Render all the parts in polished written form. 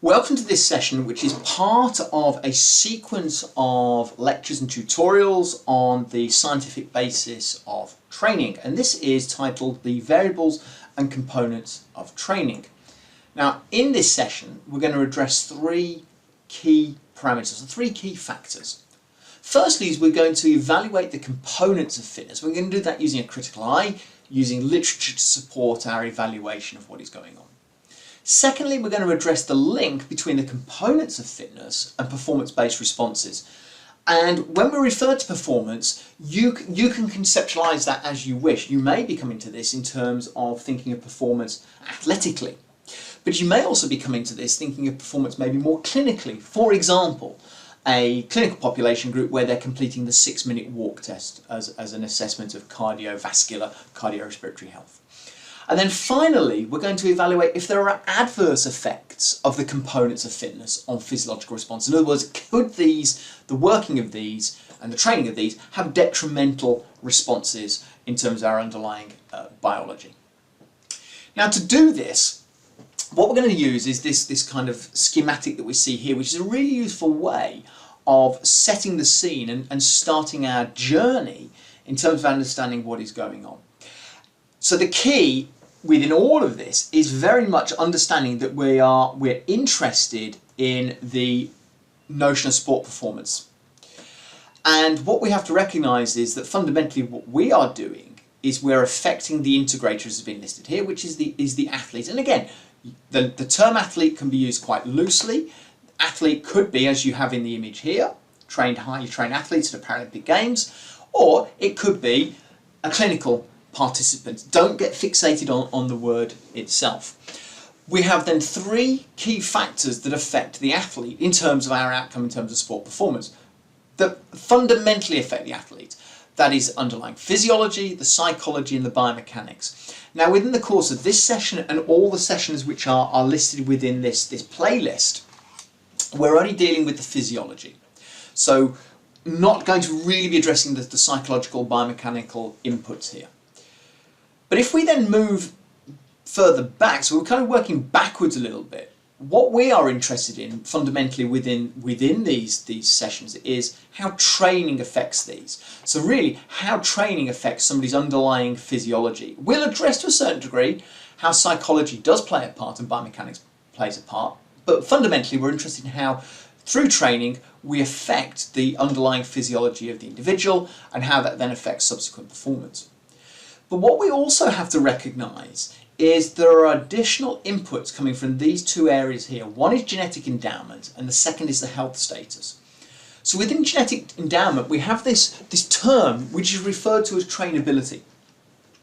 Welcome to this session, which is part of a sequence of lectures and tutorials on the scientific basis of training, and this is titled The Variables and Components of Training. Now, in this session we're going to address three key parameters, or three key factors. Firstly is we're going to evaluate the components of fitness. We're going to do that using a critical eye, using literature to support our evaluation of what is going on. Secondly, we're going to address the link between the components of fitness and performance-based responses. And when we refer to performance, you can conceptualize that as you wish. You may be coming to this in terms of thinking of performance athletically, but you may also be coming to this thinking of performance maybe more clinically. For example, a clinical population group where they're completing the 6-minute walk test as an assessment of cardiovascular, cardiorespiratory health. And then finally, we're going to evaluate if there are adverse effects of the components of fitness on physiological response. In other words, could the working of these and the training of these have detrimental responses in terms of our underlying biology? Now, to do this, what we're going to use is this kind of schematic that we see here, which is a really useful way of setting the scene and starting our journey in terms of understanding what is going on. So the key within all of this is very much understanding that we're interested in the notion of sport performance. And what we have to recognise is that fundamentally what we are doing is we're affecting the integrator, as has been listed here, which is the athlete. And again, the term athlete can be used quite loosely. Athlete could be, as you have in the image here, highly trained athletes at the Paralympic Games, or it could be a clinical participants. Don't get fixated on the word itself. We have then three key factors that affect the athlete in terms of our outcome, in terms of sport performance, that fundamentally affect the athlete. That is underlying physiology, the psychology and the biomechanics. Now, within the course of this session and all the sessions which are listed within this playlist, we're only dealing with the physiology. So not going to really be addressing the psychological, biomechanical inputs here. But if we then move further back, so we're kind of working backwards a little bit, what we are interested in fundamentally within these sessions is how training affects these. So really, how training affects somebody's underlying physiology. We'll address to a certain degree how psychology does play a part and biomechanics plays a part, but fundamentally we're interested in how through training we affect the underlying physiology of the individual and how that then affects subsequent performance. But what we also have to recognise is there are additional inputs coming from these two areas here. One is genetic endowment and the second is the health status. So within genetic endowment we have this term which is referred to as trainability.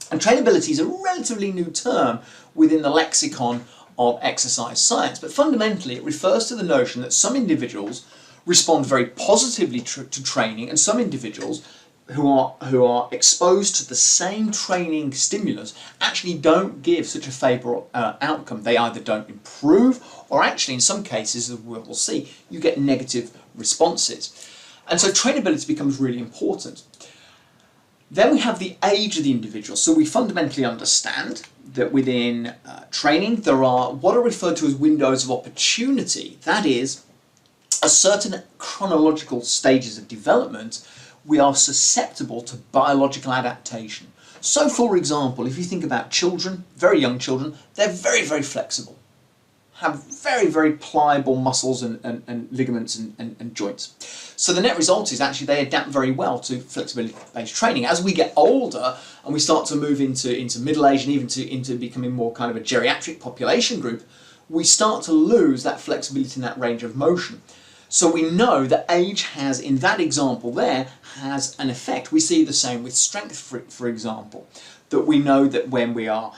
And trainability is a relatively new term within the lexicon of exercise science, but fundamentally it refers to the notion that some individuals respond very positively to training and some individuals who are exposed to the same training stimulus actually don't give such a favourable outcome. They either don't improve or actually in some cases, as we'll see, you get negative responses. And so trainability becomes really important. Then we have the age of the individual. So we fundamentally understand that within training there are what are referred to as windows of opportunity. That is, at certain chronological stages of development we are susceptible to biological adaptation. So for example, if you think about children, very young children, they're very, very flexible, have very, very pliable muscles and ligaments and joints. So the net result is actually they adapt very well to flexibility-based training. As we get older and we start to move into middle age and even into becoming more kind of a geriatric population group, we start to lose that flexibility and that range of motion. So we know that age has, in that example there, has an effect. We see the same with strength, for example, that we know that when we are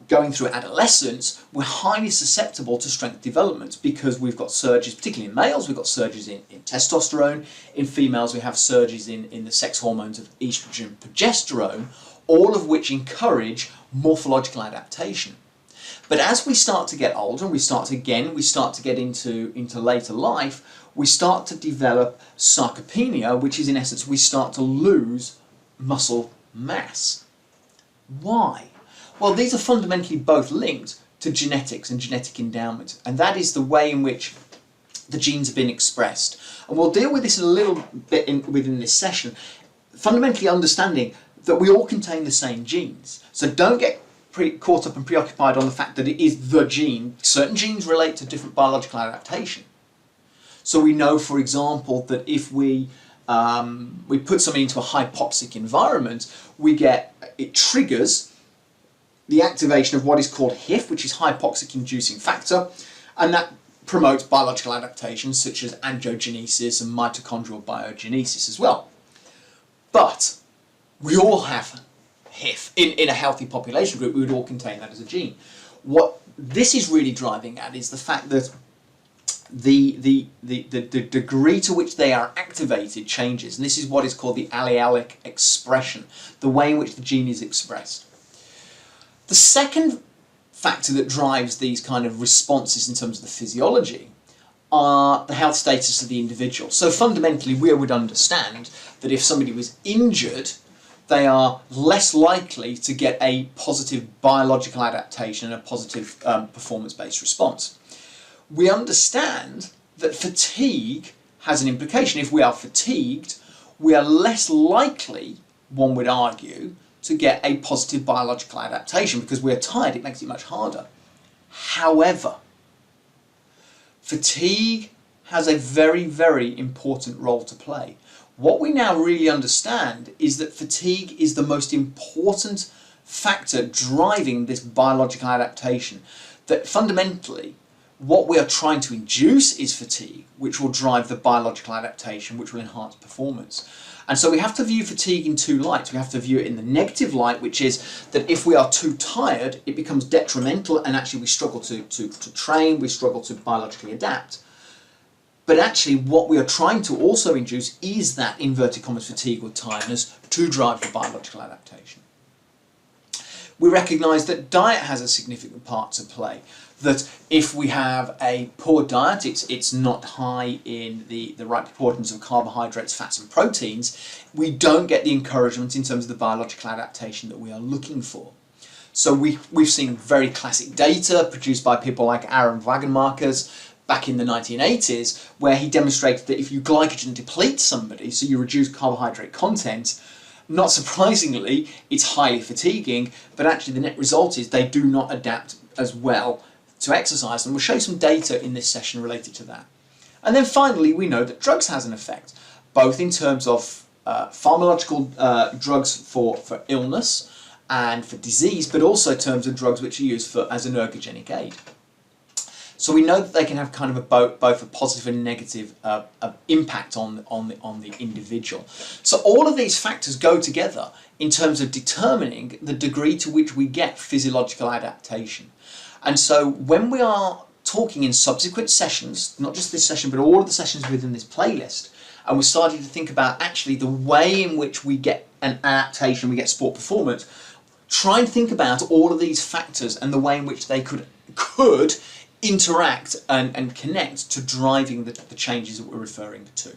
going through adolescence, we're highly susceptible to strength development because we've got surges, particularly in males, we've got surges in testosterone, in females we have surges in the sex hormones of estrogen and progesterone, all of which encourage morphological adaptation. But as we start to get older and we start to get into later life, we start to develop sarcopenia, which is in essence we start to lose muscle mass. Why? Well, these are fundamentally both linked to genetics and genetic endowment, and that is the way in which the genes have been expressed. And we'll deal with this a little bit within this session, fundamentally understanding that we all contain the same genes. So don't get caught up and preoccupied on the fact that it is the gene. Certain genes relate to different biological adaptation. So we know, for example, that if we put something into a hypoxic environment, it triggers the activation of what is called HIF, which is hypoxic inducing factor, and that promotes biological adaptations such as angiogenesis and mitochondrial biogenesis as well. But we all have HIF. In a healthy population group, we would all contain that as a gene. What this is really driving at is the fact that the degree to which they are activated changes, and this is what is called the allelic expression, the way in which the gene is expressed. The second factor that drives these kind of responses in terms of the physiology are the health status of the individual. So fundamentally, we would understand that if somebody was injured, they are less likely to get a positive biological adaptation and a positive performance-based response. We understand that fatigue has an implication. If we are fatigued, we are less likely, one would argue, to get a positive biological adaptation because we're tired. It makes it much harder. However, fatigue has a very, very important role to play. What we now really understand is that fatigue is the most important factor driving this biological adaptation. That fundamentally, what we are trying to induce is fatigue, which will drive the biological adaptation, which will enhance performance. And so we have to view fatigue in two lights. We have to view it in the negative light, which is that if we are too tired, it becomes detrimental and actually we struggle to train, we struggle to biologically adapt. But actually what we are trying to also induce is that inverted commas fatigue or tiredness to drive the biological adaptation. We recognise that diet has a significant part to play. That if we have a poor diet, it's not high in the right proportions of carbohydrates, fats and proteins, we don't get the encouragement in terms of the biological adaptation that we are looking for. So we've seen very classic data produced by people like Aaron Wagenmakers back in the 1980s, where he demonstrated that if you glycogen deplete somebody, so you reduce carbohydrate content, not surprisingly, it's highly fatiguing, but actually the net result is they do not adapt as well to exercise, and we'll show some data in this session related to that. And then finally, we know that drugs has an effect, both in terms of pharmacological drugs for illness and for disease, but also in terms of drugs which are used as an ergogenic aid. So we know that they can have kind of both a positive and negative impact on the individual. So all of these factors go together in terms of determining the degree to which we get physiological adaptation. And so when we are talking in subsequent sessions, not just this session, but all of the sessions within this playlist, and we're starting to think about actually the way in which we get an adaptation, we get sport performance, try and think about all of these factors and the way in which they could interact and connect to driving the changes that we're referring to.